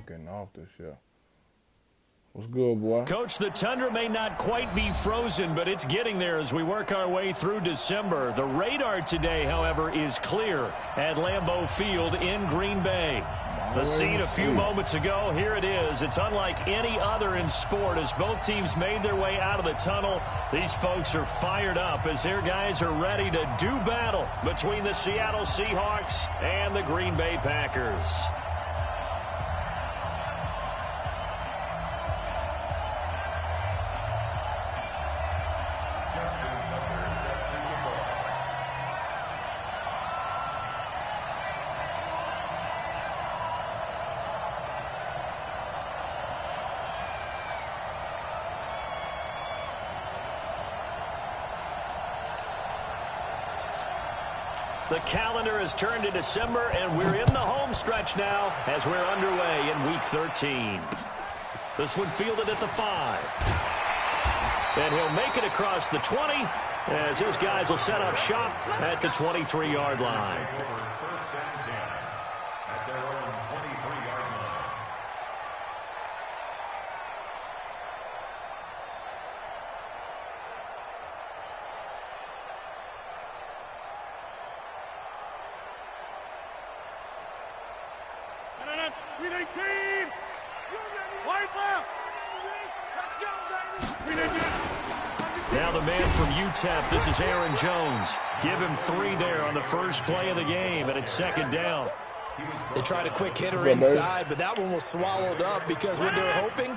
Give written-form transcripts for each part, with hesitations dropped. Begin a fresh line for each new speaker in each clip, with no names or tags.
getting off this year. What's good, boy?
Coach, the tundra may not quite be frozen, but it's getting there as we work our way through December. The radar today, however, is clear at Lambeau Field in Green Bay. The scene a few moments ago, here it is. It's unlike any other in sport as both teams made their way out of the tunnel. These folks are fired up as their guys are ready to do battle between the Seattle Seahawks and the Green Bay Packers. The calendar has turned to December, and we're in the home stretch now as we're underway in Week 13. This one fielded at the 5. And he'll make it across the 20 as his guys will set up shop at the 23-yard line. Now the man from UTEP, this is Aaron Jones. Give him 3 there on the first play of the game, and it's second down.
They tried a quick hitter inside, but that one was swallowed up because what they were hoping,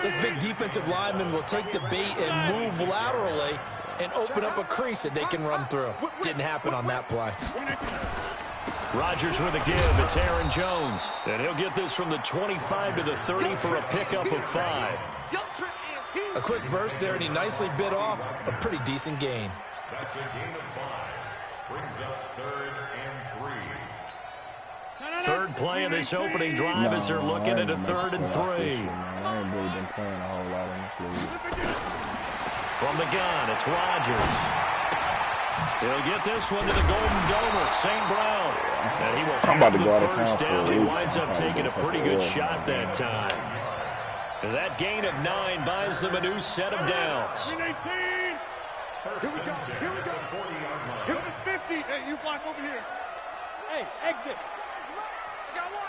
this big defensive lineman will take the bait and move laterally and open up a crease that they can run through. Didn't happen on that play.
Rodgers with a give. It's Aaron Jones. And he'll get this from the 25 to the 30 for a pickup of 5.
A quick burst there, and he nicely bit off a pretty decent gain.
That's a gain of 5. Brings up 3rd and 3.
Third play of this opening drive as they're looking at a 3rd and 3.
I ain't really been playing a whole lot in this league.
From the gun, it's Rodgers. He'll get this one to the Golden Domer, St. Brown. And he will have the first down. He winds up taking a pretty good shot that time. That gain of 9 buys them a new set of downs.
Here we go. Here we go. Hit the 50. Hey, you block over here. Hey, exit. I got one.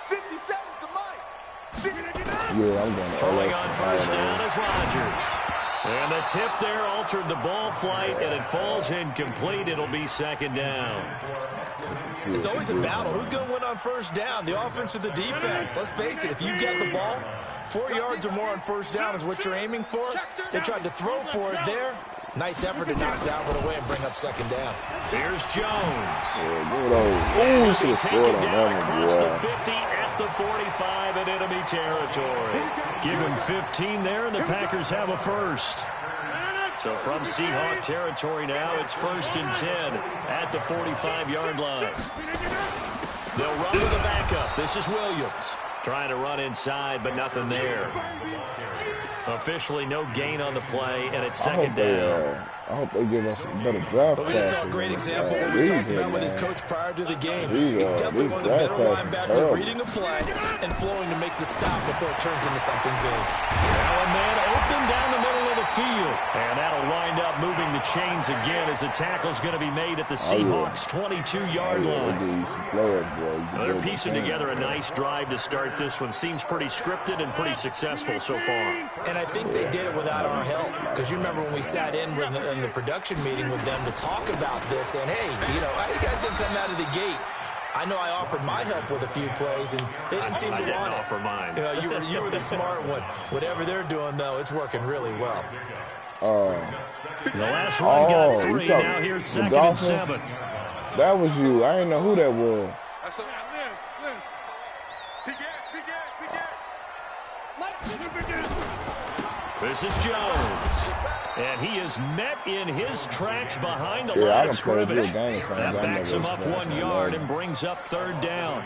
57's the mic.
Yeah, I'm going to
throwing on first down is Rodgers. And the tip there altered the ball flight, and it falls incomplete. It'll be second down.
It's always a battle. Who's going to win on first down, the offense or the defense? Let's face it, if you've got the ball, 4 yards or more on first down is what you're aiming for. They tried to throw for it there. Nice effort to knock that one away and bring up second down.
Here's Jones.
Oh,
he taken down across the 50 at the 45 in enemy territory. Give him 15 there, and the Packers have a first. So from Seahawk territory now, it's 1st and 10 at the 45-yard line. They'll run with the backup. This is Williams. Trying to run inside, but nothing there. Officially no gain on the play, and it's second down.
I hope they give us a better draft.
But we just saw a great example of what we talked about with his coach prior to the game. He's definitely one of the better linebackers at reading a play and flowing to make the stop before it turns into something big.
Now a man open down the middle of the field. And that'll wind up moving the chains again as the tackle's going to be made at the Seahawks' 22-yard line. They're piecing together a nice drive to start this one. Seems pretty scripted and pretty successful so far.
And I think they did it without our help. Because you remember when we sat in the production meeting with them to talk about this, and hey, you know, how you guys didn't come out of the gate? I know I offered my help with a few plays, and they didn't seem to want it.
Offer mine.
You know, you were the smart one. Whatever they're doing, though, it's working really well.
The last one got 3. Now here's 2nd and 7.
That was you. I didn't know who that was.
This is Jones. And he is met in his tracks behind the line of scrimmage. That backs him up 1 yard and brings up 3rd down.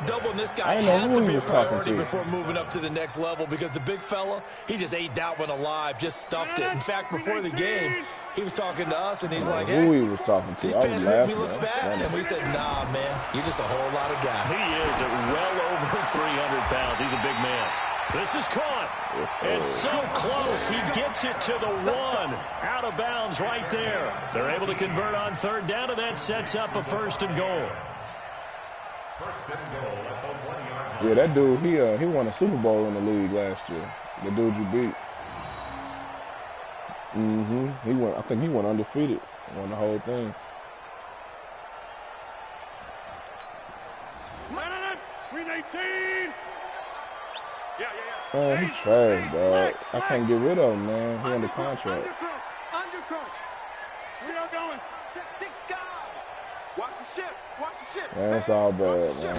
Doubling this guy has to be a priority before moving up to the next level because the big fella, he just ate that one alive, just stuffed it. In fact, before the game, He was talking to us, and he's like,
who
hey,
he was talking to.
these pants make me look fat. And we said, nah, man, you're just a whole lot of guy.
He is at well over 300 pounds. He's a big man. This is caught. It's so close. He gets it to the one. Out of bounds right there. They're able to convert on third down, and that sets up a 1st and goal.
Yeah, that dude, he won a Super Bowl in the league last year. The dude you beat. I think he went undefeated. Won the whole thing.
Green 18.
Man, he trash, dog. I can't get rid of him, man. He under contract.
Undercrunch. Still going. Watch the ship. Watch the ship.
Man, it's all bad, man.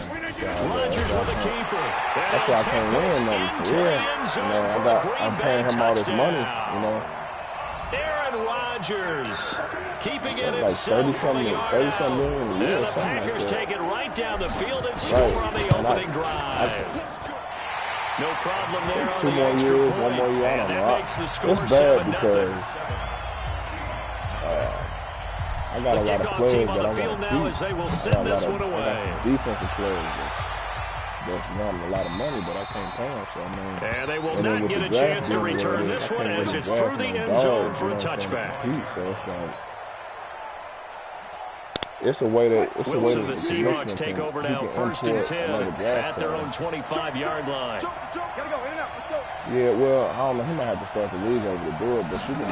Rodgers with a keeper.
That's why I can't win nothing. For real. I'm paying him all this money, you know.
Aaron Rodgers keeping it
like 30-something million a year.
And the Packers take it right down the field and score on the opening drive. No problem there on
2
the
more
extra
years,
point.
1 more year. I don't know.
Makes the score
It's bad
7-0.
because I got a lot of players that I want to
now as they will send this one away.
I got some defensive players that's wanting a lot of money, but I can't pay them. So, I mean,
and they will not get a chance to return this one as it's through the end zone for a touchback.
So it's a way to
Wilson, the Seahawks take over now 1st and 10 at their own 25-yard line.
Yeah, well, I don't know. He might have to start the league over to do it, but you can,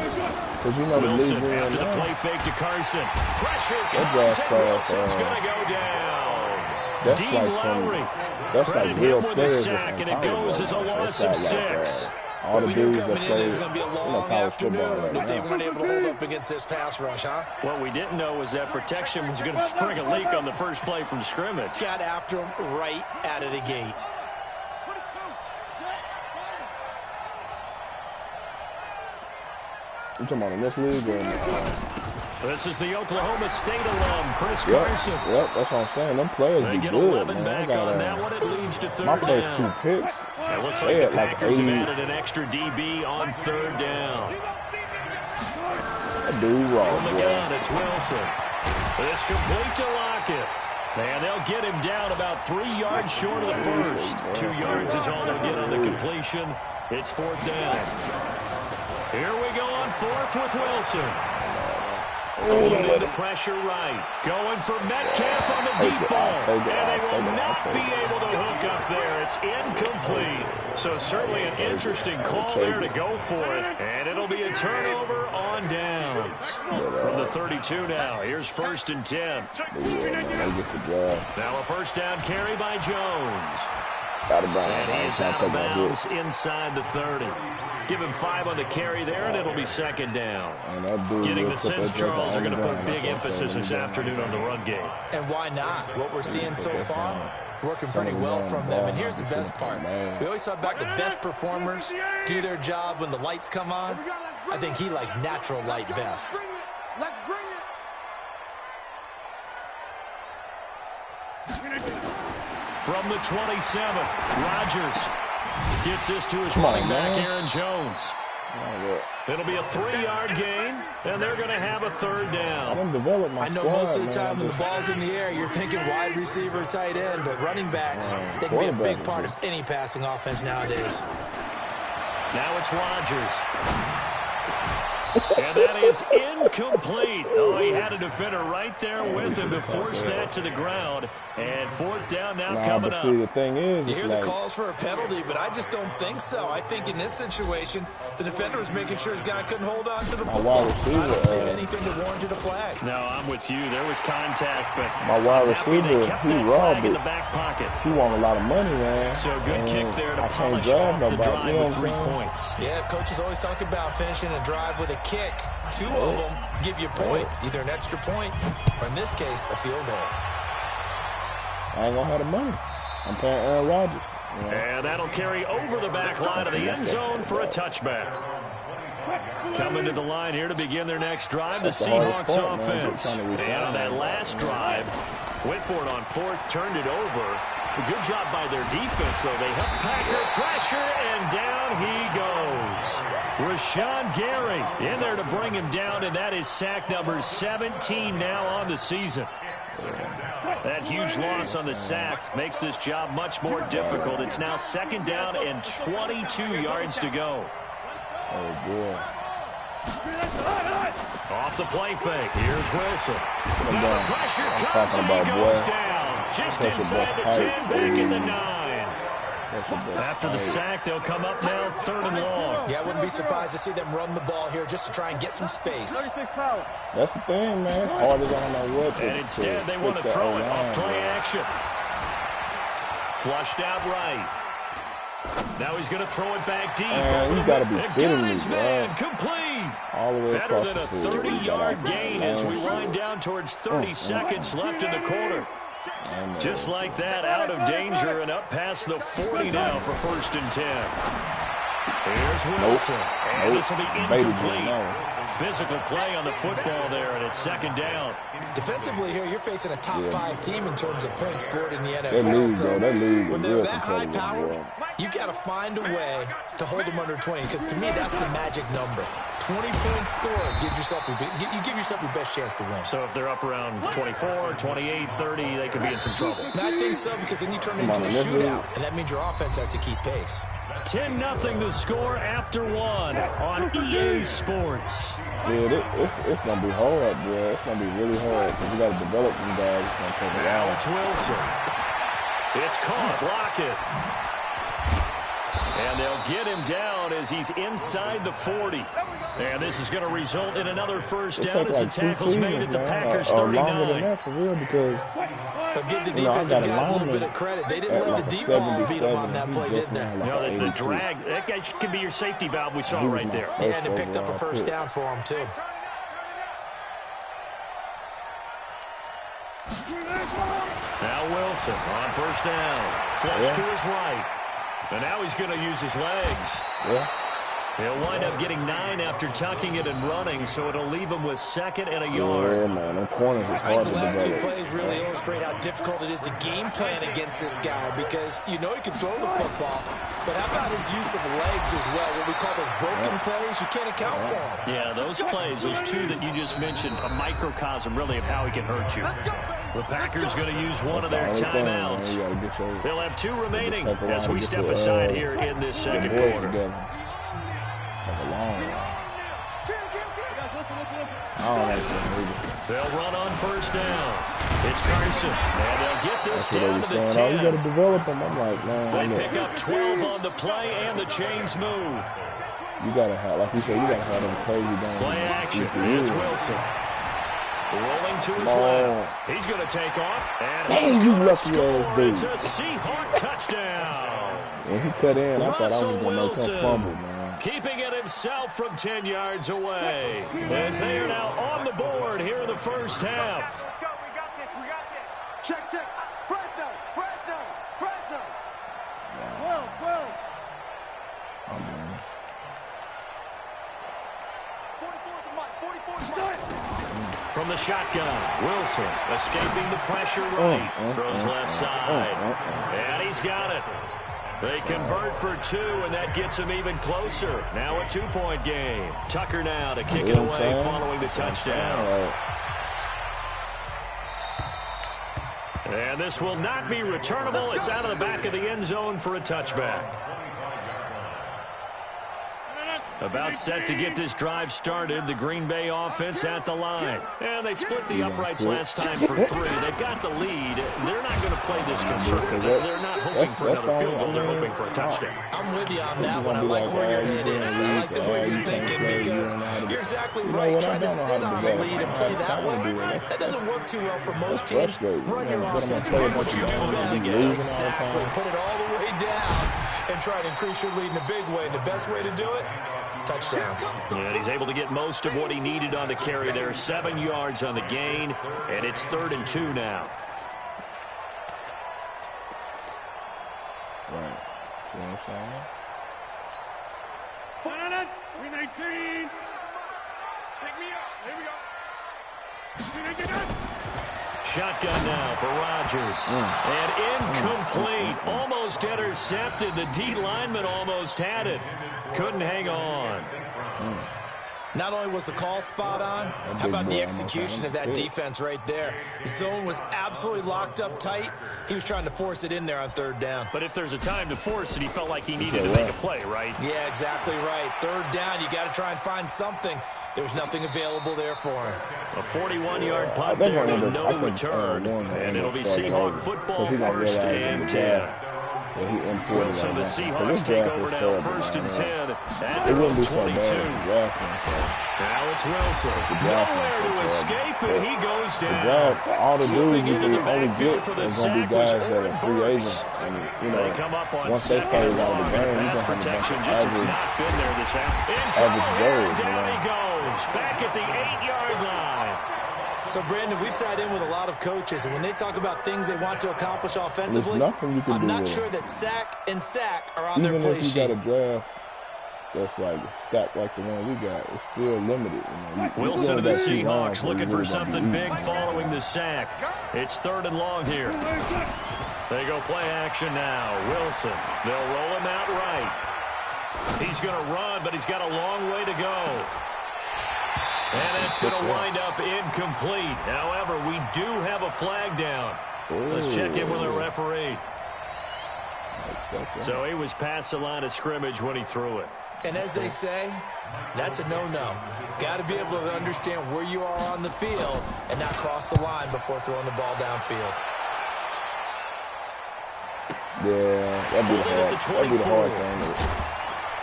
because you know
Wilson
the league
after the play fake to Carson. Pressure comes and Wilson's going to go down.
That's
Dean
like
Lowry.
That's
Credit
like real
him with a
players.
sack, and it goes as a loss of 6.
All the
We knew
dudes that
coming in
play,
it was going to be a long
college football
afternoon
right
if they
now.
weren't able to hold up against this pass rush, huh?
What we didn't know was that protection was going to spring a leak on the first play from scrimmage.
Got after him right out of the gate.
You talking about in this league or in
This is the Oklahoma State alum, Chris Carson.
Yep, that's what I'm saying. Them players
They
be
get
good,
11
man.
back on that one. It leads to third
My
down.
first 2 picks.
It looks
They
like the
had like
Packers
80.
have added an extra DB on third down.
That dude raw,
From the
boy.
gun, it's Wilson. It's complete to Lockett. And they'll get him down about 3 yards short of the first. 2 yards is all they'll get on the completion. It's 4th down. Here we go on 4th with Wilson. Holding the pressure right. Going for Metcalf on the deep ball. And they will not be able to hook up there. It's incomplete. So certainly an interesting call there to go for it. And it'll be a turnover on downs. From the 32 now. Here's 1st and 10. Now a 1st down carry by Jones. And he's out of bounds inside the 30. Give him 5 on the carry there, and it'll be 2nd down. Getting the sense Charles are going to put big emphasis this afternoon on the run game.
And why not? What we're seeing so far, it's working pretty well from them. And here's the best part. We always talk about the best performers do their job when the lights come on. I think he likes natural light best.
Let's bring it.
From the 27, Rodgers gets this to his running back, Aaron Jones. It'll be a 3-yard gain, and they're going to have a 3rd down.
I know most of the time when the ball's in the air, you're thinking wide receiver, tight end, but running backs, they can be a big part of any passing offense nowadays.
Now it's Rodgers. And that is incomplete. Oh, he had a defender right there with him to force that to the ground. And 4th down now coming up.
See, the thing is,
you hear the calls for a penalty, but I just don't think so. I think in this situation, the defender was making sure his guy couldn't hold on to the football. So I don't see anything to warrant a flag.
No, I'm with you. There was contact, but
my wide receiver, he robbed
in
it.
the back pocket.
He won a lot of money, man.
So good kick there to
I can't
polish
drive
off the
nobody.
drive with 3 points.
Yeah, coaches always talk about finishing a drive with a kick. 2 of them give you points, either an extra point or, in this case, a field goal.
I ain't gonna have the money. I'm paying Aaron Rodgers. You know?
And that'll carry over the back line of the end zone for a touchback. Coming to the line here to begin their next drive, the Seahawks offense. And on that last drive, went for it on 4th, turned it over. Good job by their defense, though. They help Packer pressure, and down he goes. Rashawn Gary in there to bring him down, and that is sack number 17 now on the season. That huge loss on the sack makes this job much more difficult. It's now 2nd down and 22 yards to go.
Oh, boy.
Off the play fake. Here's Wilson. Now the pressure
I'm
comes, and
talking
he
about,
goes
boy.
down. Just
That's
inside the
the
10,
best
back
height.
at the 9. After the sack, they'll come up now 3rd and long.
Yeah, I wouldn't be surprised to see them run the ball here just to try and get some space.
That's the thing, man. It's hard as I don't know what to.
And instead, they want to throw it off play action. Flushed out right. Now he's going to throw it back deep.
Man, you got to be kidding me,
man,
bro.
complete.
All the way
Better than a
across the field.
30-yard gain as we wind down towards 30 seconds left in the quarter. Just like that, out of danger and up past the 40 now for 1st and 10. Here's Wilson. And this will be incomplete. Physical play on the football there, and it's 2nd down.
Defensively here, you're facing a top 5 team in terms of points scored in the NFL.
That league,
so
bro, that league
when
is
they're
real
that high
competitive,
powered,
bro.
you've got to find a way to hold them under 20, because to me, that's the magic number. 20-point score gives yourself you give yourself your best chance to win.
So if they're up around 24, 28, 30, they could be in some trouble.
I think so, because then you turn it into a shootout, and that means your offense has to keep pace.
10-0 the score after 1 on EA Sports.
Yeah, it's going to be hard, bro. It's going to be really hard because you got to develop them guys. It's going to take a
Now
while.
it's Wilson. It's caught. Block it. And they'll get him down as he's inside the 40. And this is going to result in another 1st down as the tackle's made at the Packers' 39.
Longer than that for real, because
But give the defensive guys a little bit of credit. They didn't let the deep ball beat them on that play, did they?
The drag, that guy could be your safety valve we saw right there.
Yeah, and it picked up a 1st down for him, too.
Now Wilson on 1st down. Flush to his right. And now he's going to use his legs.
Yeah.
He'll wind up getting 9 after tucking it and running, so it'll leave him with 2nd and a yard.
Yeah, man. Them corners is
I
hard
think
to
the last 2
develop.
plays really illustrate how difficult it is to game plan against this guy, because you know he can throw the football, but how about his use of legs as well? What we call those broken plays, you can't account for them.
Yeah, those plays, those 2 that you just mentioned, a microcosm really of how he can hurt you. The Packers going to use one of their timeouts. They'll have 2 remaining as we step aside here in this 2nd quarter. They'll run on 1st down. It's Carson, and they'll get this down to the 10.
Oh, you got to develop them. I'm like, man.
They pick up 12 on the play, and the chains move.
You got to have, like you said, you got to have them crazy down.
Play action. It's Wilson. Rolling to his left. He's going to take off, and he's going to score. It's a Seahawk touchdown.
When he cut in, I thought I was going to make him fumble, man.
Keeping it himself from 10 yards away. As they are now on the board here in the 1st half.
Let's go. We got this. We got this. Check. Fresno. 12. 44
From the shotgun, Wilson escaping the pressure right. Throws left side. And he's got it. They convert for 2, and that gets them even closer. Now a 2-point game. Tucker now to kick it away following the touchdown. And this will not be returnable. It's out of the back of the end zone for a touchback. About set to get this drive started, the Green Bay offense at the line. And they split the uprights last time for 3. They've got the lead. They're not going to play this conservative. They're not hoping for another field goal. They're hoping for a touchdown.
I'm with you on that one. I like where your head is. I like the way you're thinking, because you're exactly right. Trying to sit on a lead and play that way, that doesn't work too well for most teams. Run your offense. Run what you do best. Exactly. Put it all the way down and try to increase your lead in a big way. And the best way to do it, touchdowns.
And he's able to get most of what he needed on the carry there. 7 yards on the gain, and it's 3rd and 2 now.
Right. You know what I'm saying?
319. Take me up. Here we go.
Shotgun now for Rodgers. And incomplete. Almost intercepted. The D lineman almost had it. Couldn't hang on.
Not only was the call spot on, how about the execution of that defense right there? The zone was absolutely locked up tight. He was trying to force it in there on third down.
But if there's a time to force it, he felt like he needed to make a play, right?
Yeah, exactly right. Third down, you got to try and find something. There was nothing available there for him.
A 41-yard punt there to no return. And it'll be Seahawk football, 1st and 10. Wilson, the Seahawks take over now, 1st and 10 at their own 22. Now it's Wilson. Nowhere to escape, and he goes down.
All the dudes you
into the
only
backfield
get
for the
is going to be
sack was
guys that are free
Burks.
agents. And,
They come up on
once they
2nd
play
and
out of the
1.
game,
Pass
you're going to
protection
have
just has
average,
not been there this afternoon. In trouble
average
here,
goals,
down he goes. Back at the 8-yard line.
So, Brandon, we sat in with a lot of coaches, and when they talk about things they want to accomplish offensively,
nothing you can
I'm
do
not
with
sure
it.
that sack and sack are on
Even
their play
if you
sheet.
got a draft that's like stacked like the one we got, it's still limited.
Wilson to the Seahawks looking for something big following the sack. It's 3rd and long here. They go play action now. Wilson, they'll roll him out right. He's going to run, but he's got a long way to go. And it's going to wind up incomplete. However, we do have a flag down. Let's check in with our referee. So he was past the line of scrimmage when he threw it.
And as they say, that's a no-no. Got to be able to understand where you are on the field and not cross the line before throwing the ball downfield.
Yeah, that'd be the hard thing.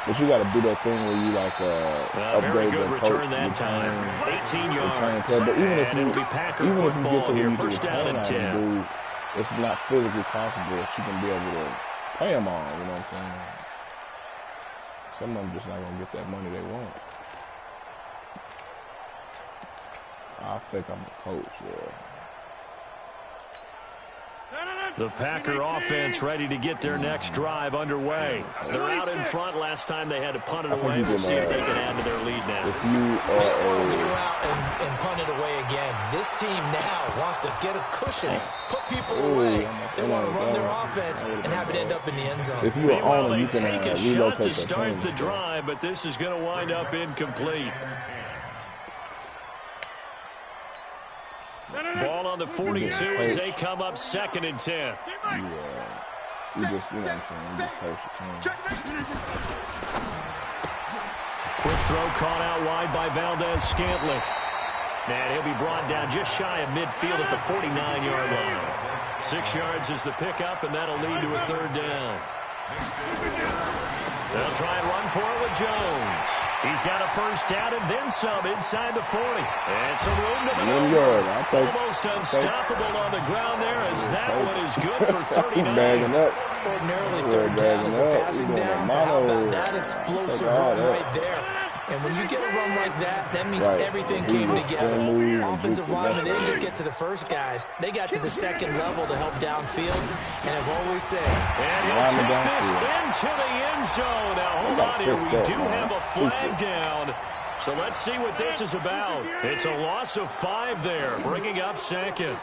But you got to do that thing where you like
very
upgrade
good
the
return that time. 18 yards.
But even if
And
you,
it'll be Packer
even if you
football
get to
here.
where you
1st down and 10.
dude, it's not physically possible that you can be able to pay them all. You know what I'm saying? Some of them just not gonna get that money they want. I think I'm a coach. Yeah.
The Packer offense ready to get their next drive underway. They're out in front. Last time they had to punt it away. We'll see if they can add to their lead now.
If you
They want to go out and punt it away again. This team now wants to get a cushion, put people away. They want to run their offense and have it end up in the end zone.
if you are
Meanwhile,
on
they
you can
take a shot
relocate
to
the
start
team.
the drive, but this is going to wind up incomplete. Ball on the 42 as they come up 2nd and 10.
You just, you know what I'm saying, you just coach the team.
Quick throw caught out wide by Valdez-Scantling. And he'll be brought down just shy of midfield at the 49-yard line. 6 yards is the pickup, and that'll lead to a 3rd down. They'll try and run for it with Jones. He's got a 1st down and then some inside the 40. And some room to maneuver. Almost unstoppable on the ground there as that one is good for 39.
Ordinarily, 3rd down is a passing down. How about that explosive run right there? And when you get a run like that, that means everything came together. Offensive linemen, they didn't just get to the first guys. They got to the 2nd level to help downfield. And I've always said,
and he'll take this into the end zone. Now, hold on here. We do have a flag down. So let's see what this is about. It's a loss of 5 there, bringing up 2nd.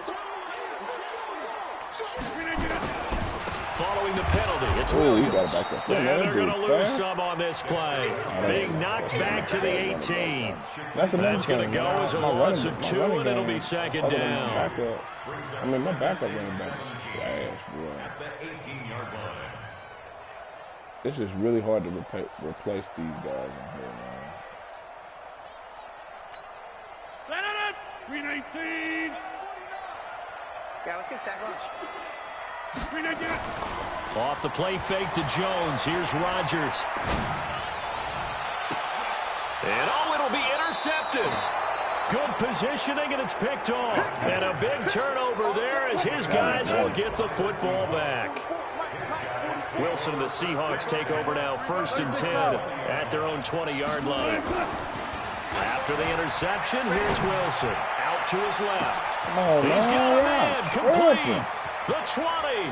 Following the penalty, it's Williams. And they're going to lose some on this play. Being knocked back to the 18. That's going to go as a loss of 2, and it'll be 2nd down.
I mean, my backup running back is trash, bro. This is really hard to replace these guys in here, man.
319.
Yeah, let's get sack lunch.
Off the play fake to Jones. Here's Rodgers. And it'll be intercepted. Good positioning, and it's picked off. And a big turnover there as his guys will get the football back. Wilson and the Seahawks take over now, 1st and 10 at their own 20-yard line. After the interception, here's Wilson. Out to his left. He's got a man complete. The 20.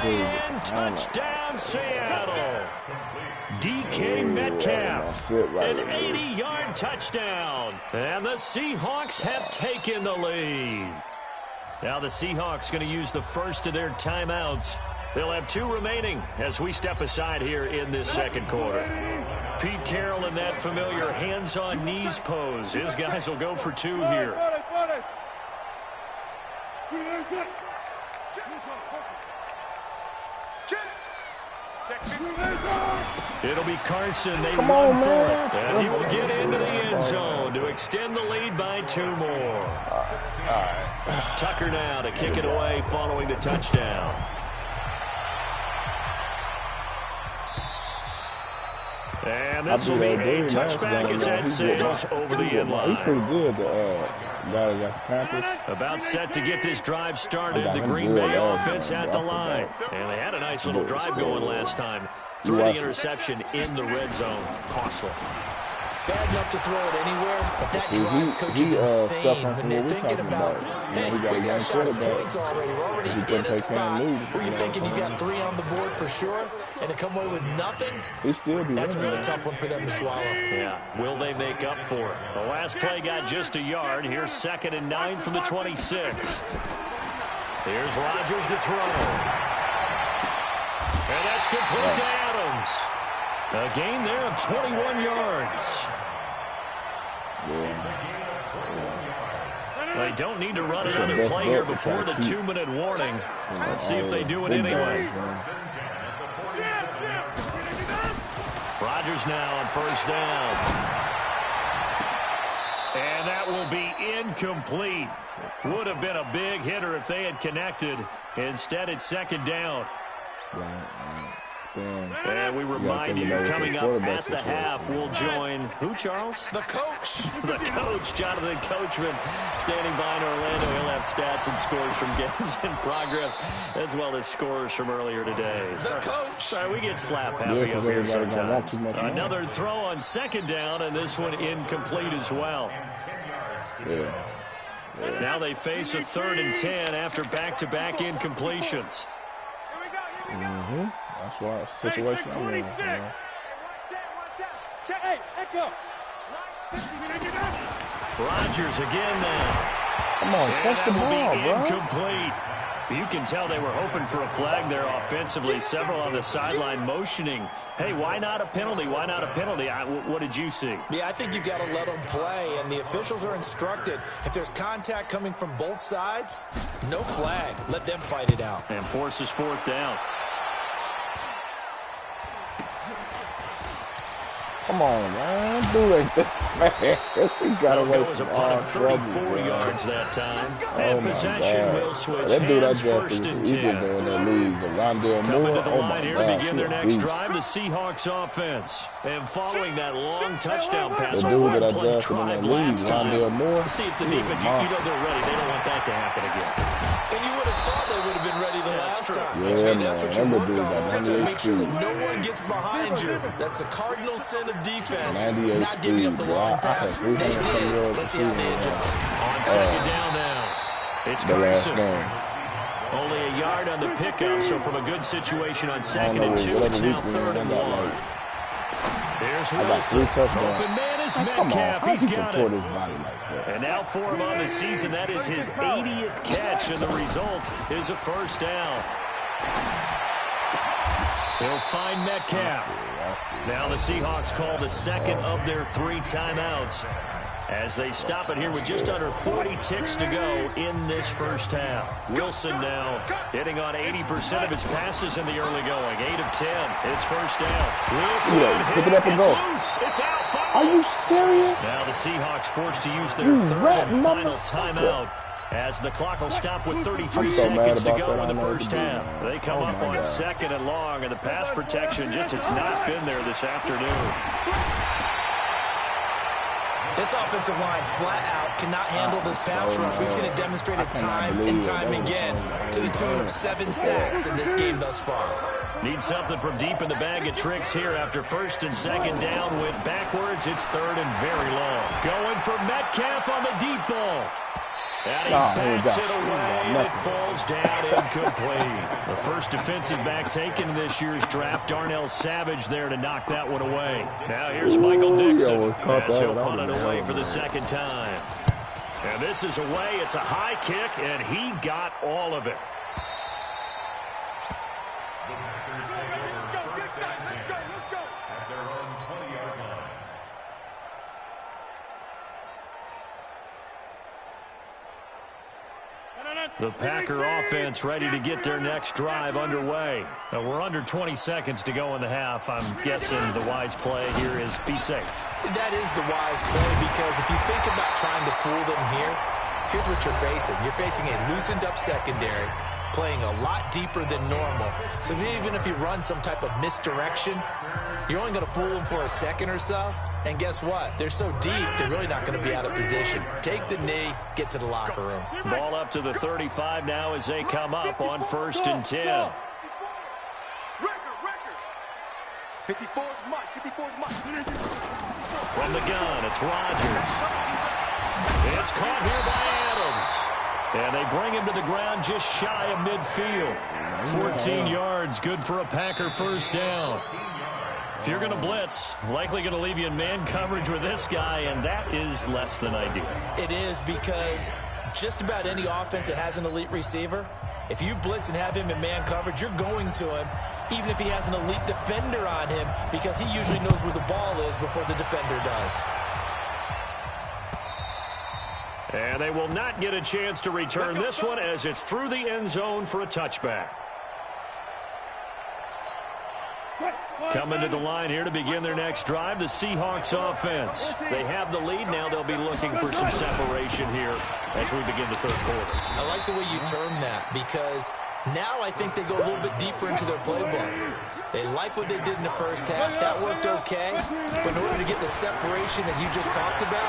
And touchdown, Seattle. DK Metcalf, an 80-yard touchdown. And the Seahawks have taken the lead. Now the Seahawks going to use the first of their timeouts. They'll have 2 remaining as we step aside here in this second quarter. Pete Carroll in that familiar hands-on knees pose. His guys will go for 2 here. It'll be Carson. They run for it. And he will get into the end zone to extend the lead by 2 more. Tucker now to kick it away following the touchdown. And this will be a touchback as that sails over the end line.
He's pretty good, the guy that got the Panthers.
About set to get this drive started, the Green Bay offense at the line. And they had a nice little drive going last time. Threw the interception in the red zone. Costly.
Bad enough to throw it anywhere, but that drives coaches insane when they're thinking about, hey, we got shot at points already. We're already in a spot where you're thinking you got 3 on the board for sure, and to come away with nothing, that's a really tough one for them to swallow.
Yeah, will they make up for it? The last play got just a yard. Here's 2nd and 9 from the 26. Here's Rodgers to throw. And that's complete to Adams. A gain there of 21 yards. They don't need to run another play here before the 2-minute warning. Let's see if they do it anyway. Rodgers now on 1st down. And that will be incomplete. Would have been a big hitter if they had connected. Instead, it's 2nd down. And we remind you, coming up at the half, we'll join who, Charles?
The coach.
The coach, Jonathan Coachman, standing by in Orlando. He'll have stats and scores from games in progress, as well as scores from earlier today.
The coach.
Sorry, we get slap happy up here sometimes. Another throw on 2nd down, and this one incomplete as well. Now they face a 3rd and 10 after back-to-back incompletions.
That's why situation I'm in.
Rodgers again now.
Come on, catch the ball, bro.
Incomplete. You can tell they were hoping for a flag there offensively. Several on the sideline motioning. Hey, why not a penalty? Why not a penalty? What did you see?
Yeah, I think you got to let them play, and the officials are instructed. If there's contact coming from both sides, no flag. Let them fight it out.
And forces 4th down.
Come on, man. Do like that, man. He got away
from all of 34 yards that time. And possession will switch hands 1st and 10. Coming to the line here to begin their next drive, the Seahawks offense. And following that long touchdown pass on one play drive last time. See if the defense, you know they're ready. They don't want that to happen again.
And you would have thought they would have been ready the last time.
Yeah,
that's what you work on. To make sure that no one gets behind you. That's the cardinal sin of defense. Not giving up the long pass. They did. Let's see how they adjust.
On 2nd down now. It's Carson. Only a yard on the pickup, so from a good situation on 2nd and 2, it's now 3rd and 1. Here's Wilson. Open man is Metcalf. He's got it. And now for him on the season, that is his 80th catch, and the result is a 1st down. He'll find Metcalf. Now the Seahawks call the 2nd of their 3 timeouts as they stop it here with just under 40 ticks to go in this 1st half. Wilson now hitting on 80% of his passes in the early going. 8 of 10. It's 1st down. Wilson
pick it up and go.
It's out.
Are you serious?
Now the Seahawks forced to use their 3rd and final timeout as the clock will stop with 33 seconds to go in the 1st half. They come up on 2nd and long, and the pass protection just has not been there this afternoon.
This offensive line flat out cannot handle this pass rush. We've seen it demonstrated time and time again to the tune of 7 sacks in this game thus far.
Need something from deep in the bag of tricks here after 1st and 2nd down. Went backwards. It's 3rd and very long. Going for Metcalf on the deep ball. And he backs it away, and it falls down incomplete. The first defensive back taken in this year's draft, Darnell Savage, there to knock that one away. Now here's Michael Dixon as he'll punt it away for the second time. And this is away. It's a high kick, and he got all of it. The Packer offense ready to get their next drive underway. Now we're under 20 seconds to go in the half. I'm guessing the wise play here is be safe.
That is the wise play, because if you think about trying to fool them here, here's what you're facing. You're facing a loosened up secondary, playing a lot deeper than normal. So even if you run some type of misdirection, you're only going to fool them for a second or so. And guess what? They're so deep, they're really not going to be out of position. Take the knee, get to the locker room.
Ball up to the 35 now as they come up on 1st and 10.
Record. 54's Mike. 54's Mike.
From the gun, it's Rodgers. It's caught here by Adams. And they bring him to the ground just shy of midfield. 14 yards, good for a Packer first down. If you're going to blitz, likely going to leave you in man coverage with this guy, and that is less than ideal.
It is, because just about any offense that has an elite receiver, if you blitz and have him in man coverage, you're going to him, even if he has an elite defender on him, because he usually knows where the ball is before the defender does.
And they will not get a chance to return this one as it's through the end zone for a touchback. Coming to the line here to begin their next drive, the Seahawks offense. They have the lead. Now they'll be looking for some separation here as we begin the third quarter.
I like the way you term that, because now I think they go a little bit deeper into their playbook. They like what they did in the first half. That worked okay. But in order to get the separation that you just talked about,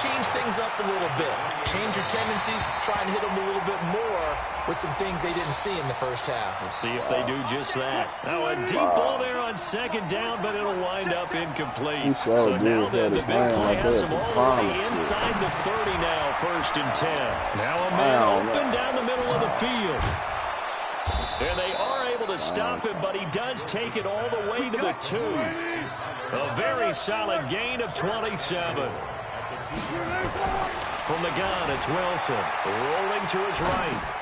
change things up a little bit. Change your tendencies. Try and hit them a little bit more with some things they didn't see in the first half.
We'll see if they do just that. Now a deep ball there on second down, but it'll wind up incomplete. So now the big play has them all the way inside the 30 now, 1st and 10. Now a man open down the middle of the field. And they are able to stop him, but he does take it all the way to the 2. A very solid gain of 27. From the gun, it's Wilson. Rolling to his right.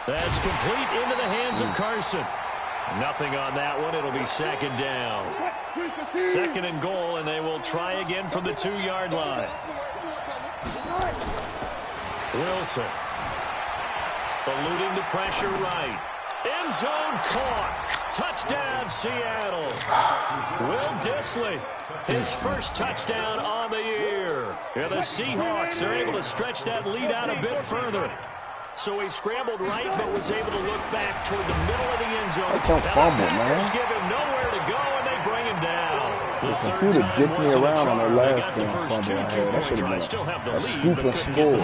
That's complete into the hands of Carson. Nothing on that one. It'll be second down. 2nd and goal, and they will try again from the 2-yard line. Wilson. Eluding the pressure right. End zone caught. Touchdown, Seattle. Will Dissly, his first touchdown on the year. And the Seahawks are able to stretch that lead out a bit further. So he scrambled right, but was able to look back toward the middle of the end zone.
That's a fumble, man.
Give him nowhere to go, and they bring him down.
The computer dipped me around on their last game fumble. That should have been a scoop and score.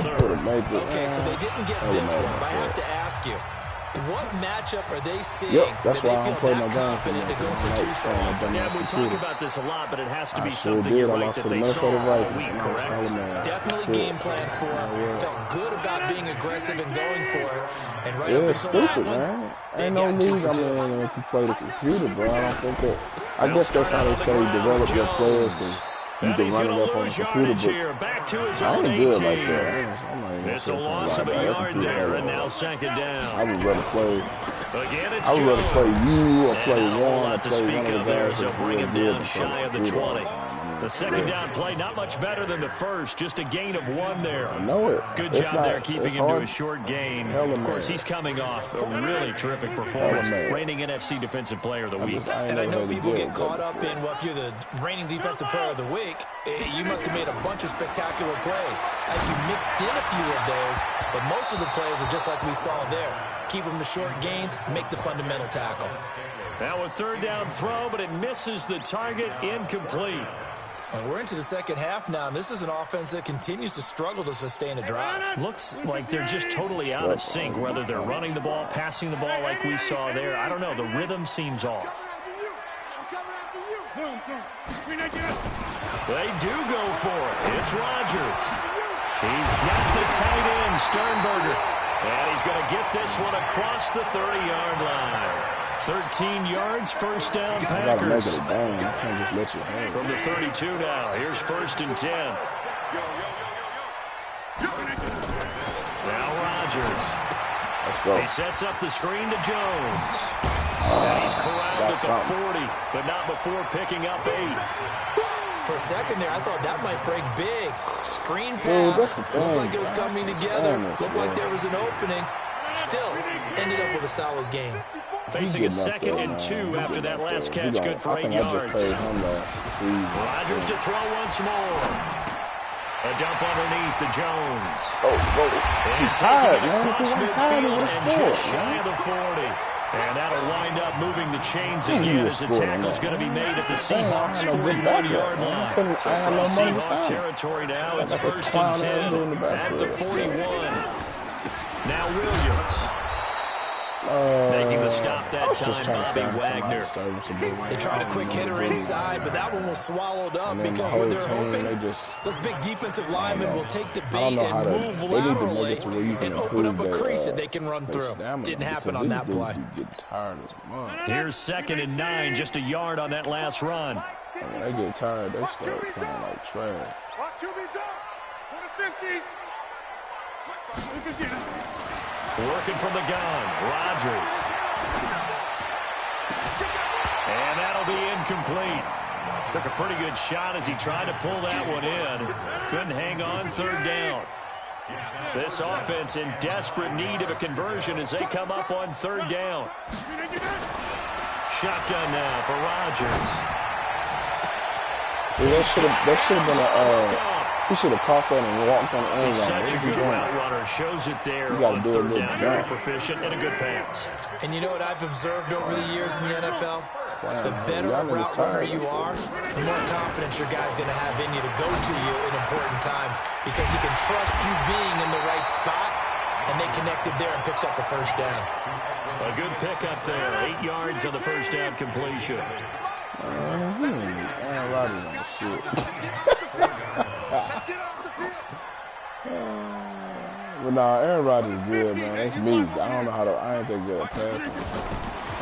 Okay, so they didn't get this one, but I have to ask you, what matchup are they seeing
that's
that they
why I
feel
don't play
that
my game
confident to go for two songs?
Yeah, we talk about this a lot, but it has to be something you're right that they saw all week, correct?
Definitely game plan for it. Felt good about being aggressive and going for it. And right up
Yeah,
until
stupid,
that one,
man.
they
Ain't no
got 2
need,
for 2.
if you play the computer, bro. I don't think that. I guess that's how they say develop your players. And you can run it up on the computer,
here. Back to his
but I
own
ain't
18.
good like that.
It's a loss of a yard there, and now second down.
I would rather play.
Again, it's
I would rather play you or play
and
one or
to
play
speak
one of
of
the
there
guys
as they'll
that's
bring
real
him
good
down shy of the 20. The second down play, not much better than the first, just a gain of 1 there.
I know it.
Good
It's
job
not-
there keeping
it's
him to
hard.
a short gain.
Hell
Of course,
man.
he's coming off a really terrific performance,
man.
reigning NFC Defensive Player of the Week.
And I know people get caught up in, well, if you're the reigning defensive player of the week, you must have made a bunch of spectacular plays. Like you mixed in a few of those, but most of the plays are just like we saw there. Keep them to short gains, make the fundamental tackle.
Now a third down throw, but it misses the target, incomplete.
And we're into the second half now, and this is an offense that continues to struggle to sustain a drive.
Looks like they're just totally out of sync, whether they're running the ball, passing the ball like we saw there. I don't know. The rhythm seems off. They do go for it. It's Rodgers. He's got the tight end, Sternberger. And he's going to get this one across the 30-yard line. 13 yards, first down, Packers. From the 32 now. Here's 1st and 10. Now Rodgers.
Let's go.
He sets up the screen to Jones. And he's corralled at the 40, but not before picking up 8.
For a second there, I thought that might break big. Screen pass. Looked like it was coming together. Looked like there was an opening. Still, ended up with a solid game.
Facing a 2nd and 2 after that last catch. Good for 8 yards. Rodgers to throw once more. A dump underneath to Jones.
He's tired, man.
Across midfield and just shy of the 40. And that'll wind up moving the chains again as the tackle's going to be made at the Seahawks' 41-yard line. So from Seahawk territory now, it's 1st and 10 at the 41. Now Williams. Making the stop that time, Bobby Wagner.
They tried a quick hitter inside, but that one was swallowed up because what they're hoping, those big defensive linemen will take the bait and move laterally and open up a crease that they can run through. Didn't happen on that play.
Here's 2nd and 9, just a yard on that last run.
When they get tired, they start playing like trash.
Working from the gun, Rodgers. And that'll be incomplete. Took a pretty good shot as he tried to pull that one in. Couldn't hang on, 3rd down. This offense in desperate need of a conversion as they come up on 3rd down. Shotgun now for Rodgers.
That should have been a... He should have caught that and walked on the end line.
Such a good route runner. Shows it there on 3rd down. Very proficient and a good pass.
And you know what I've observed over the years in the NFL? The better a route runner you are, the more confidence your guy's going to have in you to go to you in important times because he can trust you being in the right spot, and they connected there and picked up the 1st down.
A good pickup there. 8 yards on the 1st down completion.
Aaron Rodgers on the shit.
Let's get off the field.
But nah, Aaron Rodgers is good, man. That's me. I don't know how to. I ain't that good at passing.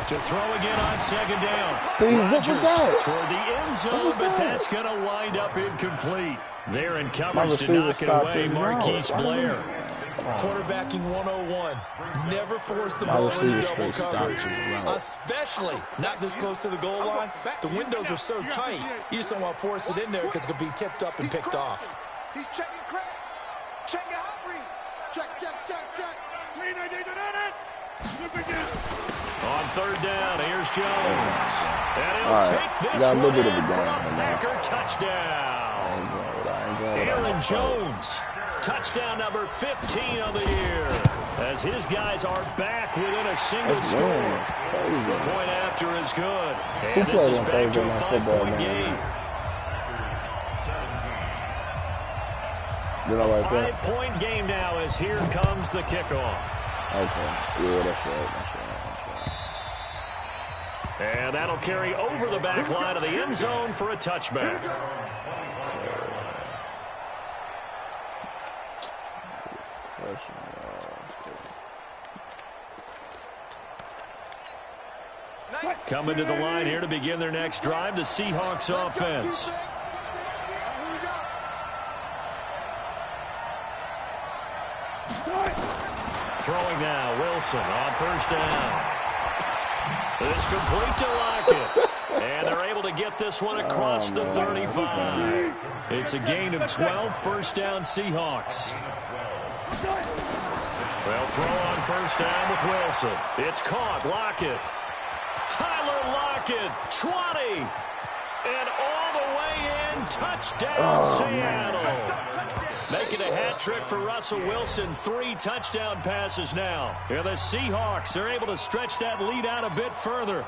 To throw again on 2nd down.
See, what was that?
Toward the end zone, but that's going to wind up incomplete. There in coverage to knock it away, Marquise Blair.
Quarterbacking 101. Never force the ball into double coverage, especially not this close to the goal line. The windows are so tight, you just don't want to force it in there because it could be tipped up and picked off.
He's checking Craig. Check your hot read. Check.
On 3rd down, here's Jones. And he'll take this
got a little
one
bit of a
in for
game
a Packer touchdown. Aaron Jones. Touchdown number 15 on the year as his guys are back within a single score. The point after is good. And this is back to a 5-point game. 5-point game now as here comes the kickoff.
Okay. Yeah, that's right.
And that'll carry over the back line of the end zone for a touchback. Coming to the line here to begin their next drive, the Seahawks offense. Throwing now, Wilson on 1st down. It's complete to Lockett. And they're able to get this one across the 35. It's a gain of 12, 1st down Seahawks. They'll throw on 1st down with Wilson. It's caught, Lockett. Tyler Lockett, 20. And all the way in, touchdown Seattle. Making a hat trick for Russell Wilson. 3 touchdown passes now. And the Seahawks, they're able to stretch that lead out a bit further.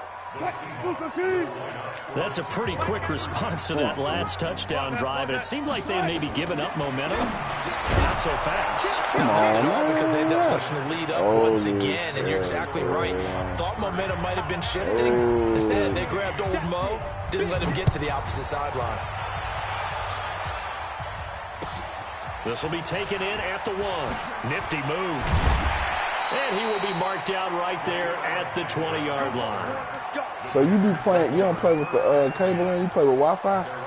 That's a pretty quick response to that last touchdown drive, and it seemed like they may be giving up momentum. Not so fast.
Come on, because they ended up pushing the lead up once again, and you're exactly right. Thought momentum might have been shifting. Instead, they grabbed old Mo, didn't let him get to the opposite sideline.
This will be taken in at the 1. Nifty move. And he will be marked out right there at the 20-yard line.
So you be playing, you don't play with the cable in, you play with Wi-Fi?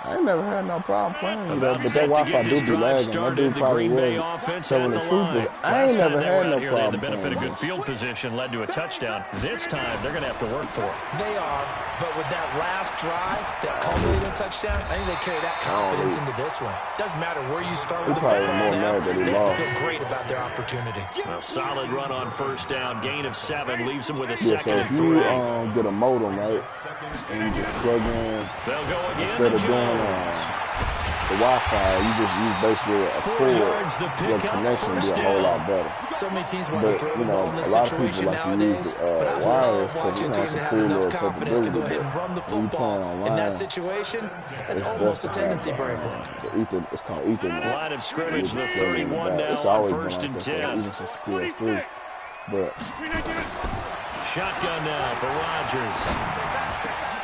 I ain't never had no problem playing with that, but that Wi-Fi do be lagging. That dude probably was telling the truth, but I ain't never had no problem.
The benefit of good field position led to a touchdown. This time, they're going to have to work for it.
They are, but with that last drive, that culminating touchdown, I think they carry that confidence into this one. Doesn't matter where you start with the football now. They have to feel great about their opportunity.
Well, solid run on first down. Gain of 7 leaves them with a
Yeah,
second
so
and
if you
3.
get a modem, right, and you just plug in,
They'll go again.
instead of doing the Wi-Fi, you just use basically a
4
cord.
yards, the
Your
pickup,
connection will be
first
a whole
down.
lot better.
So many teams want to
But,
throw
you
the ball
know,
in this
a lot of people
situation
like to use
nowadays,
the
but I
wireless
love
because
watching a
it
team
has
that
a
has
cool
enough
little
confidence to go ahead and run the
capability.
football.
When you
In that
playing
situation, that's
it's
almost a
best to
tendency
have,
breaker.
It's called Ethernet.
Line of scrimmage, the
You just plug it in
31
back. It's
now on
always been
first
like
and
that,
10.
even since PS3. But
Shotgun now for Rodgers.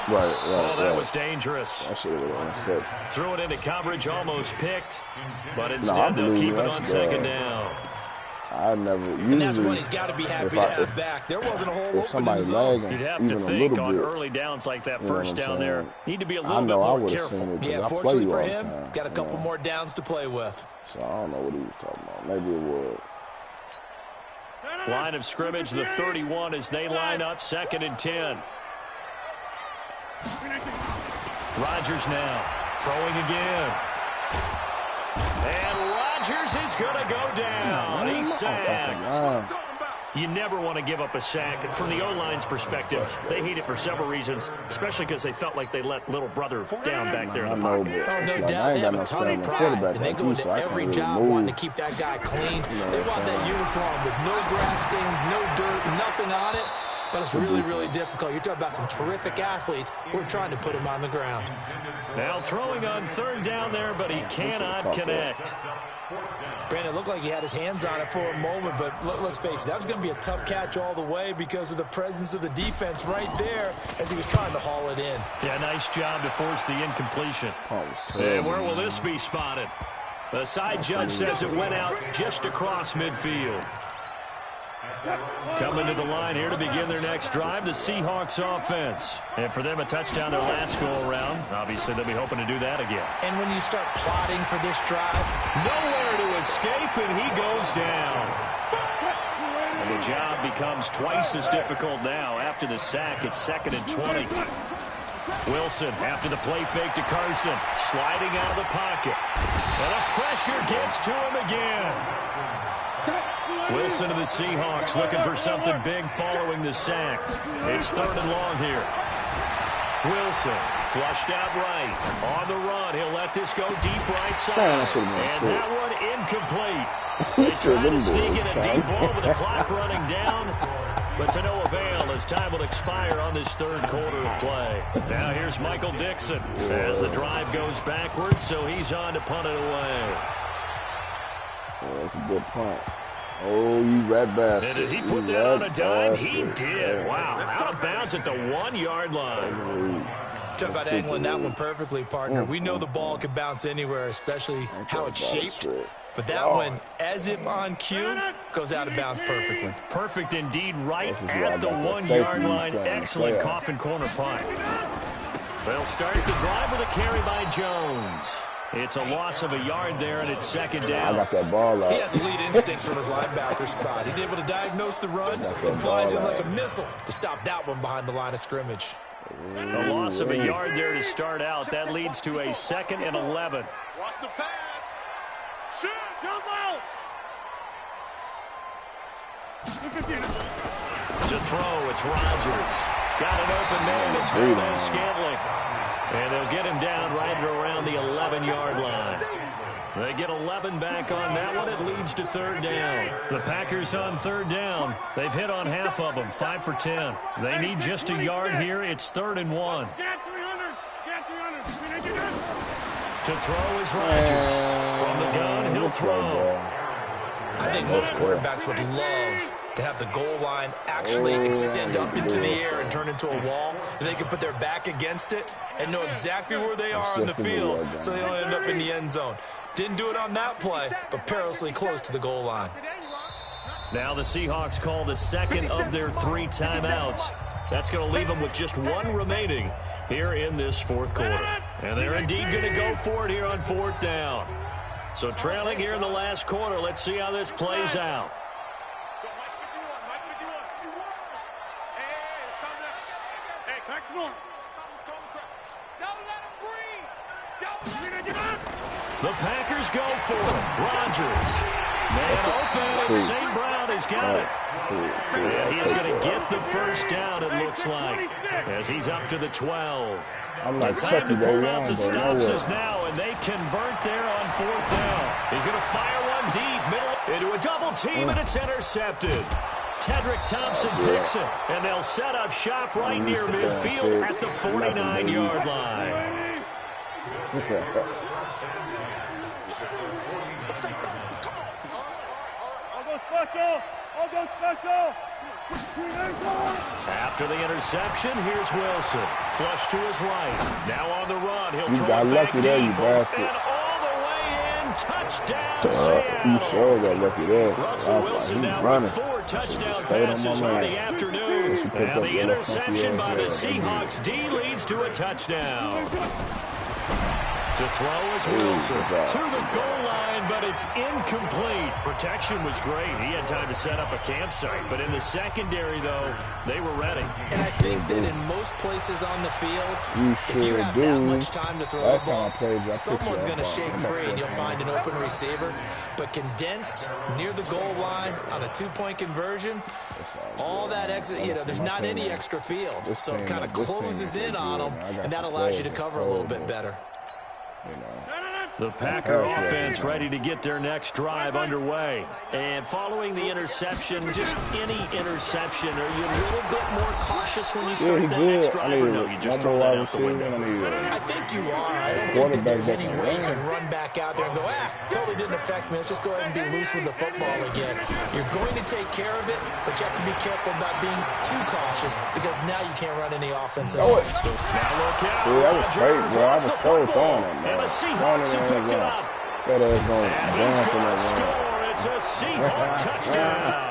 right.
That was dangerous.
That shit would have been sick.
Threw it into coverage, almost picked, but
I
instead they'll
believe
keep
you.
it on
That's
second
good.
down.
I never usually.
And that's one he's got to be happy to have back. There wasn't a whole
If
open in
somebody
the zone.
lagging
You'd have
even
to
a
think
little
on
bit,
early downs like that
you know
first
what I'm
down there,
saying?
need to be a
I
little bit
know I
more
would have
careful.
seen it because
Yeah,
I play
fortunately
you
for
all the
him,
time.
got a couple more downs to play with.
So I don't know what he was talking about. Maybe it was.
Line of scrimmage, the 31 as they line up, second and 10. Rodgers now, throwing again. And Rodgers is going to go down. He's sacked. You never want to give up a sack. From the O-line's perspective, they hate it for several reasons, especially because they felt like they let little brother down back there in the pocket.
Oh, no doubt. They have a ton of pride, and they go into every job wanting to keep that guy clean. They want that uniform with no grass stains, no dirt, nothing on it. But it's really, really difficult. You're talking about some terrific athletes who are trying to put him on the ground.
Now throwing on third down there, but he cannot connect.
Brandon, it looked like he had his hands on it for a moment, but let's face it, that was going to be a tough catch all the way because of the presence of the defense right there as he was trying to haul it in.
Yeah, nice job to force the incompletion. And where will this be spotted? The side judge says it went out just across midfield. Coming to the line here to begin their next drive, the Seahawks offense. And for them, a touchdown their last go-around. Obviously, they'll be hoping to do that again.
And when you start plotting for this drive,
nowhere to escape, and he goes down. And the job becomes twice as difficult now. After the sack, it's second and 20. Wilson, after the play fake to Carson, sliding out of the pocket. And the pressure gets to him again. Wilson of the Seahawks looking for something big following the sack. It's third and long here. Wilson flushed out right. On the run, he'll let this go deep right side. And that one incomplete. They try to sneak in a deep ball with the clock running down, but to no avail as time will expire on this third quarter of play. Now here's Michael Dixon as the drive goes backwards, so he's on to punt it away.
Yeah, that's a good punt. Oh, you rat bastard.
And did he put that on a dime? He did. Wow. Out of bounds at the 1-yard line.
Talk about angling that one perfectly, partner. We know the ball can bounce anywhere, especially how it's shaped. But that one, as if on cue, goes out of bounds perfectly.
Perfect indeed, right at the 1-yard line. Excellent coffin corner punt. They'll start the drive with a carry by Jones. It's a loss of a yard there, and it's second down.
I got that ball out.
He has elite instincts from his linebacker spot. He's able to diagnose the run and flies in like a missile to stop that one behind the line of scrimmage.
A loss of a yard there to start out. That leads to a second and 11.
Watch the pass. Shoot. Jump out.
To throw, it's Rodgers. Got an open man. It's Valdez-Scantling. And they'll get him down right around the 11-yard line. They get 11 back on that one. It leads to third down. The Packers on third down. They've hit on half of them, 5 for 10. They need just a yard here. It's third and 1. To throw is Rodgers. From the gun, he'll throw.
I think most quarterbacks would love to have the goal line actually extend up into the air and turn into a wall. They can put their back against it and know exactly where they are on the field so they don't end up in the end zone. Didn't do it on that play, but perilously close to the goal line.
Now the Seahawks call the second of their 3 timeouts. That's going to leave them with just 1 remaining here in this fourth quarter. And they're indeed going to go for it here on 4th down. So trailing here in the last quarter, let's see how this plays out. The Packers go for it. Rodgers. Man open. St. Brown has got it. And he is going to get the first down, it looks like, as he's up to the 12. The time to pull out the stops is now, and they convert there on 4th down. He's going to fire one deep, middle, into a double team, and it's intercepted. Tedrick Thompson picks it, and they'll set up shop right near midfield at the 49-yard line.
I'll go special.
After the interception, here's Wilson. Flush to his right. Now on the run. He'll
You
throw
got
it back
lucky there, you
deep.
bastard.
And all the way in. Touchdown,
You
Seattle.
sure got lucky there.
Russell Wilson now
running.
with 4 touchdown
Stayed on
passes
my
on
man.
the afternoon. And the interception by the Seahawks D leads to a touchdown. To throw is Wilson to the goal line, but it's incomplete. Protection was great. He had time to set up a campsite, but in the secondary, though, they were ready.
And I think that in most places on the field, if you have that much time to throw the ball, someone's going to shake free and you'll find an open receiver. But condensed near the goal line on a 2-point conversion, all that exit, there's not any extra field. So it kind of closes in on them, and that allows you to cover a little bit better.
The Packer offense ready to get their next drive underway. And following the interception, just any interception, are you a little bit more cautious when you start that next drive, or no, you just throw that out the window?
I think you are. I don't think that there's any way you can run back out there and go, totally didn't affect me. Let's just go ahead and be loose with the football again. You're going to take care of it, but you have to be careful about being too cautious because now you can't run any offense at all.
Now look out.
That was crazy, bro. I was so throwing it, man.
And the Seahawks have picked it up.
That ass going
And he's
dancing
going to
that
score. It's a Seahawk touchdown.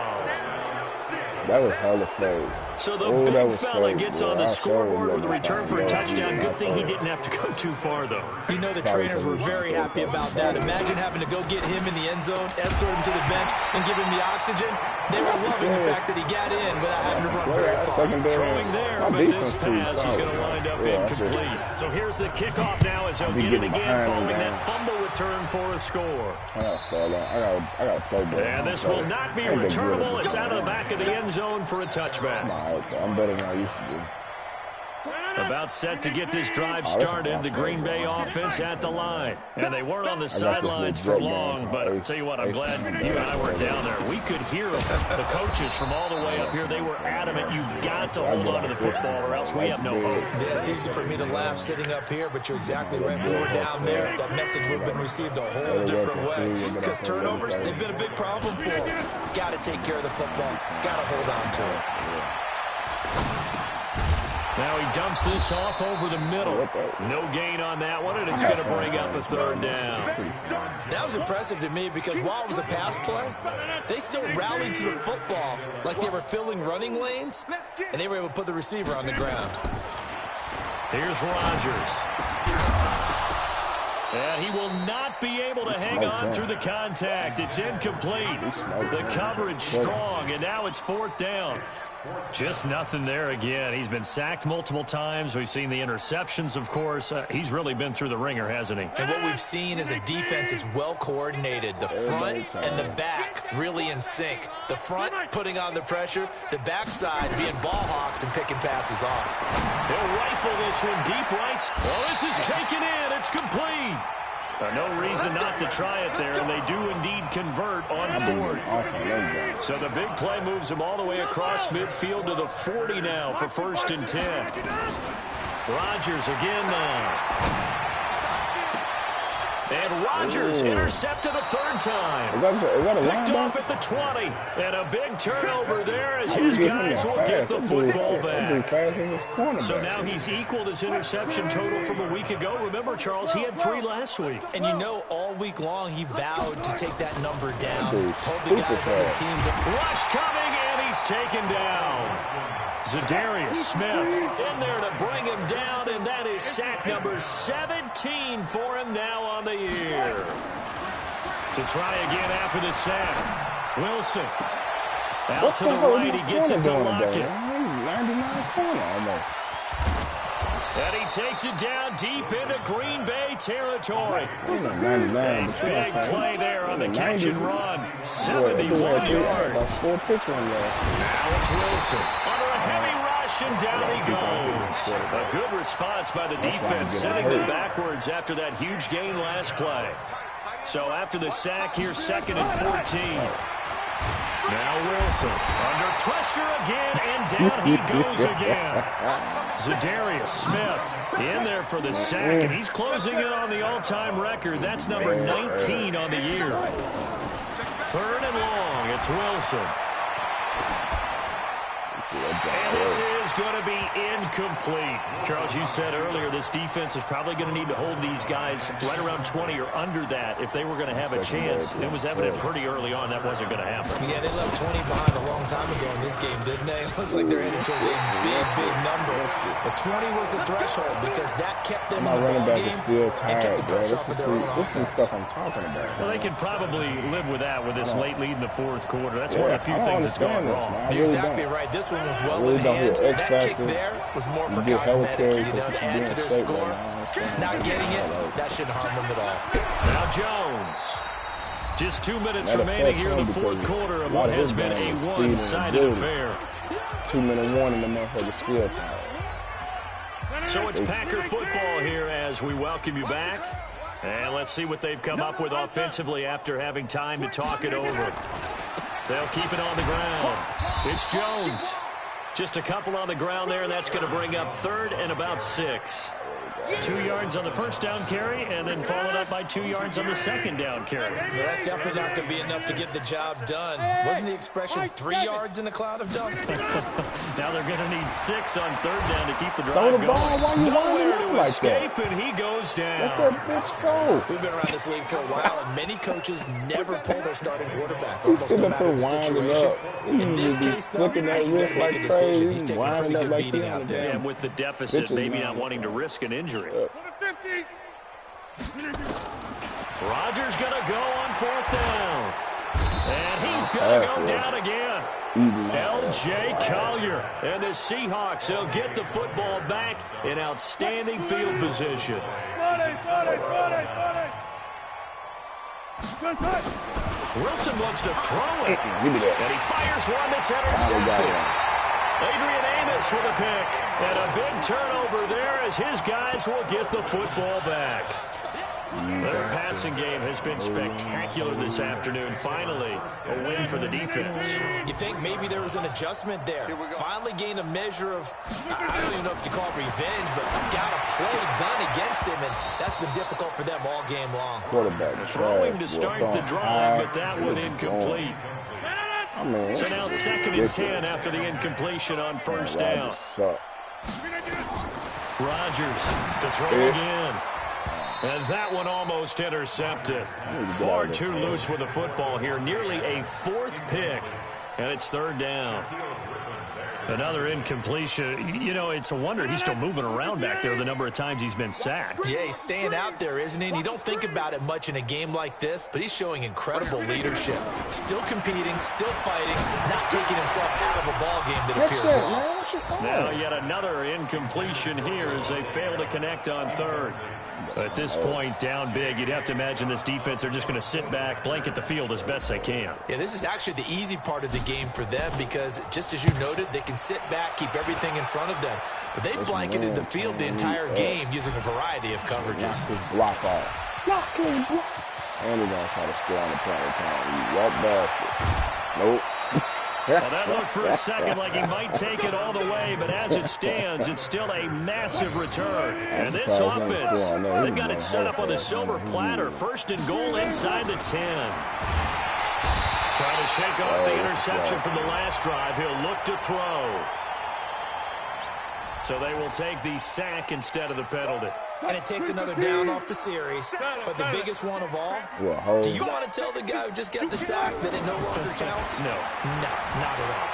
That was hella fake.
So the big fella gets on the scoreboard with a return for a touchdown. Good thing he didn't have to go too far, though.
You know the trainers were very happy about that. Imagine having to go get him in the end zone, escort him to the bench, and give him the oxygen. They were loving the fact that he got in without having to run very far.
Throwing there, but this pass is going to wind up incomplete. So here's the kickoff now as he'll get it again following that fumble return for a score.
I got to play ball.
And this will not be returnable. It's out of the back of the end zone for a touchback.
I'm better than I used to do.
About set to get this drive started, the Green Bay offense at the line. And they weren't on the sidelines for long, but I'll tell you what, I'm glad you and I weren't down there. We could hear the coaches from all the way up here. They were adamant, you've got to hold on to the football or else we have no hope.
Yeah, it's easy for me to laugh sitting up here, but you're exactly right. We were down there. That message would have been received a whole different way. Because turnovers, they've been a big problem for them. Got to take care of the football. Got to hold on to it.
Now he dumps this off over the middle. No gain on that one, and it's going to bring up a 3rd down.
That was impressive to me because while it was a pass play, they still rallied to the football like they were filling running lanes, and they were able to put the receiver on the ground.
Here's Rodgers. And he will not be able to hang on through the contact. It's incomplete. The coverage strong, and now it's 4th down. Just nothing there again. He's been sacked multiple times. We've seen the interceptions, of course. He's really been through the ringer, hasn't he?
And what we've seen is a defense is well coordinated. The front and the back really in sync. The front putting on the pressure. The backside being ball hawks and picking passes off.
They'll rifle this one deep right. Well, this is taken in. It's complete. No reason not to try it there, and they do indeed convert on 4th. So the big play moves them all the way across midfield to the 40 now for 1st and 10. Rodgers again now. And Rodgers intercepted a third time.
Is that a
Picked
linebacker?
off at the 20. And a big turnover there as his guys will get the football back. So now he's equaled his interception total from a week ago. Remember, Charles, he had 3 last week.
And you know, all week long, he vowed to take that number down. Told the guys on the team that
Rush coming, and he's taken down. Zadarius Smith in there to bring him down, and that is sack number 17 for him now on the year. To try again after the sack, Wilson. Out to the right, he gets it to Lockett. And he takes it down deep into Green Bay territory. A big play there on the catch and run. 71 yards. Now it's Wilson. Under a heavy rush, and down he goes. A good response by the defense, sending them backwards after that huge gain last play. So after the sack, here's 2nd and 14. Now Wilson under pressure again, and down he goes again. Zadarius Smith in there for the sack, and he's closing in on the all-time record. That's number 19 on the year. 3rd and long, it's Wilson. And this is going to be incomplete. Charles, you said earlier this defense is probably going to need to hold these guys right around 20 or under that if they were going to have a chance. It was evident pretty early on that wasn't going to happen.
Yeah, they left 20 behind a long time ago in this game, didn't they? It looks like they're headed towards a big number. But 20 was the threshold because that kept them in the ball game and kept the pressure off of their own offense.
This is stuff I'm talking about.
Well, they can probably live with that with this late lead in the 4th quarter. That's one of the few things that's gone wrong.
You're exactly right. This one was well in hand. That kick there was more for cosmetics, you know, to add to their score. Not getting it, that shouldn't harm them at all.
Now Jones. Just 2 minutes remaining here in the 4th quarter of what has been a one-sided affair.
2-minute warning, the motherfucker still tired.
So it's Packer football here as we welcome you back. And let's see what they've come up with offensively after having time to talk it over. They'll keep it on the ground. It's Jones. Just a couple on the ground there, and that's going to bring up 3rd and about 6. 2 yards on the first down carry, and then followed up by 2 yards on the second down carry.
Well, that's definitely not going to be enough to get the job done. Wasn't the expression 3 yards in a cloud of dust?
Now they're going to need 6 on 3rd down to keep the drive going. Nowhere to escape, and he goes down.
Let that bitch go.
We've been around this league for a while, and many coaches never pull their starting quarterback, almost no matter the situation. In this case, though, he's going to make a decision. He's taking a pretty good beating out there.
And with the deficit, maybe not wanting to risk an injury. Rodgers going to go on 4th down. And he's going to go down again. L.J. Collier and the Seahawks, they'll get the football back in outstanding field position. Wilson wants to throw it. And he fires one that's intercepted. Adrian Amos with a pick, and a big turnover there as his guys will get the football back. Their passing game has been spectacular this afternoon. Finally, a win for the defense.
You think maybe there was an adjustment there. Finally gained a measure of, I don't even know if you call it revenge, but got a play done against him, and that's been difficult for them all game long.
Throwing to start the drive, but that one incomplete. So now 2nd and 10 after the incompletion on 1st down. Rodgers to throw again. And that one almost intercepted. Far too loose with the football here. Nearly a 4th pick. And it's 3rd down. Another incompletion. You know, it's a wonder he's still moving around back there the number of times he's been sacked.
Yeah, he's staying out there, isn't he? And you don't think about it much in a game like this, but he's showing incredible leadership. Still competing, still fighting, not taking himself out of a ball game that appears lost.
Now yet another incompletion here as they fail to connect on 3rd. At this point, down big, you'd have to imagine this defense, they're just going to sit back, blanket the field as best they can.
Yeah, this is actually the easy part of the game for them because, just as you noted, they can sit back, keep everything in front of them. But they blanketed the field the entire game using a variety of coverages.
Block off. And he's going to try to score on the play. You walk bastard. Nope.
Well, that looked for a second like he might take it all the way, but as it stands, it's still a massive return. And this offense, they've got it set up on the silver platter. First and goal inside the 10. Trying to shake off the interception from the last drive. He'll look to throw. So they will take the sack instead of the penalty.
And it takes another down off the series. But the biggest one of all, do you want to tell the guy who just got the sack that it no longer counts?
No.
No, not at all.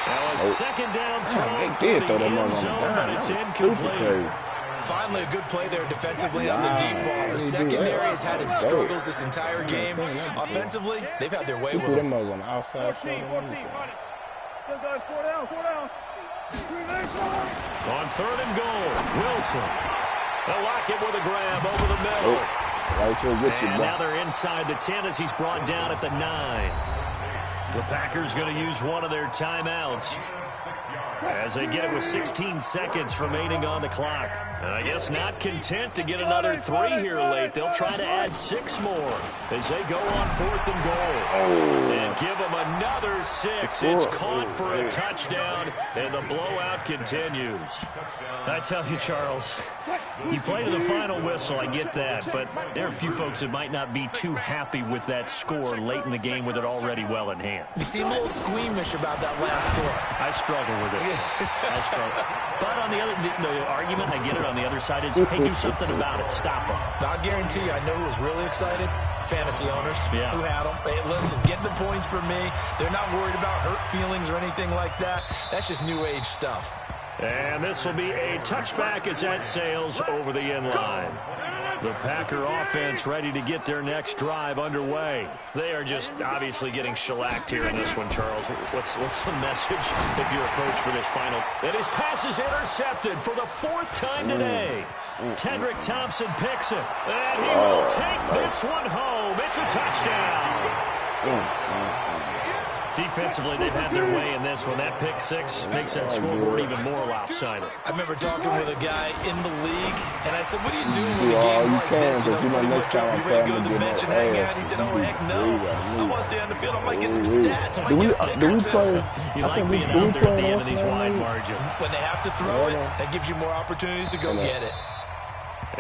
Now a second down throw for the end zone, but it's incomplete.
Finally, a good play there defensively on the deep ball. The secondary has had its struggles this entire game. Offensively, they've had their way with them.
14, run it. Still got 4 down.
On third and goal, Wilson. They'll lock it with a grab over the middle. And now they're inside the 10 as he's brought down at the 9. The Packers going to use one of their timeouts as they get it with 16 seconds remaining on the clock. And I guess not content to get another 3 here late. They'll try to add 6 more as they go on 4th and goal. And give them another 6. It's caught for a touchdown, and the blowout continues. I tell you, Charles, you play to the final whistle, I get that, but there are a few folks that might not be too happy with that score late in the game with it already well in hand.
You seem a little squeamish about that last score.
I struggle with it. I struggle. But on the argument, I get it on the other side, is, hey, do something about it. Stop them.
I'll guarantee you, I know who was really excited. Fantasy owners who had them. Hey, listen, get the points for me. They're not worried about hurt feelings or anything like that. That's just new age stuff.
And this will be a touchback as that sails over the end line. The Packer offense ready to get their next drive underway. They are just obviously getting shellacked here in this one, Charles. What's the message if you're a coach for this final? And his pass is intercepted for the 4th time today. Tedrick Thompson picks it. And he will take this one home. It's a touchdown. Defensively, they've had their way in this one. That pick 6 makes that scoreboard even more lopsided.
I remember talking with a guy in the league, and I said, what are you doing when the game's like this? You know, pretty much up. You ready to go to the bench and hang out? He said, oh, heck no. I want to stay on the field. I might get some stats. I might get pickers.
You like being out there at the end of these wide margins.
When they have to throw it, that gives you more opportunities to go get it.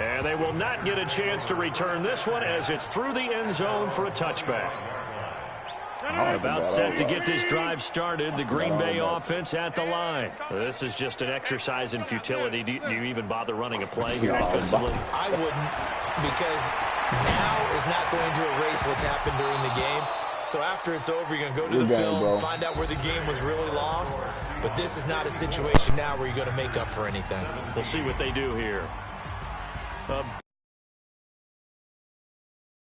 And they will not get a chance to return this one as it's through the end zone for a touchback. About set to get this drive started, the Green Bay offense at the line. This is just an exercise in futility. Do you even bother running a play here offensively?
I wouldn't, because now is not going to erase what's happened during the game. So after it's over, you're going to go to the film, find out where the game was really lost. But this is not a situation now where you're going to make up for anything.
We'll see what they do here. A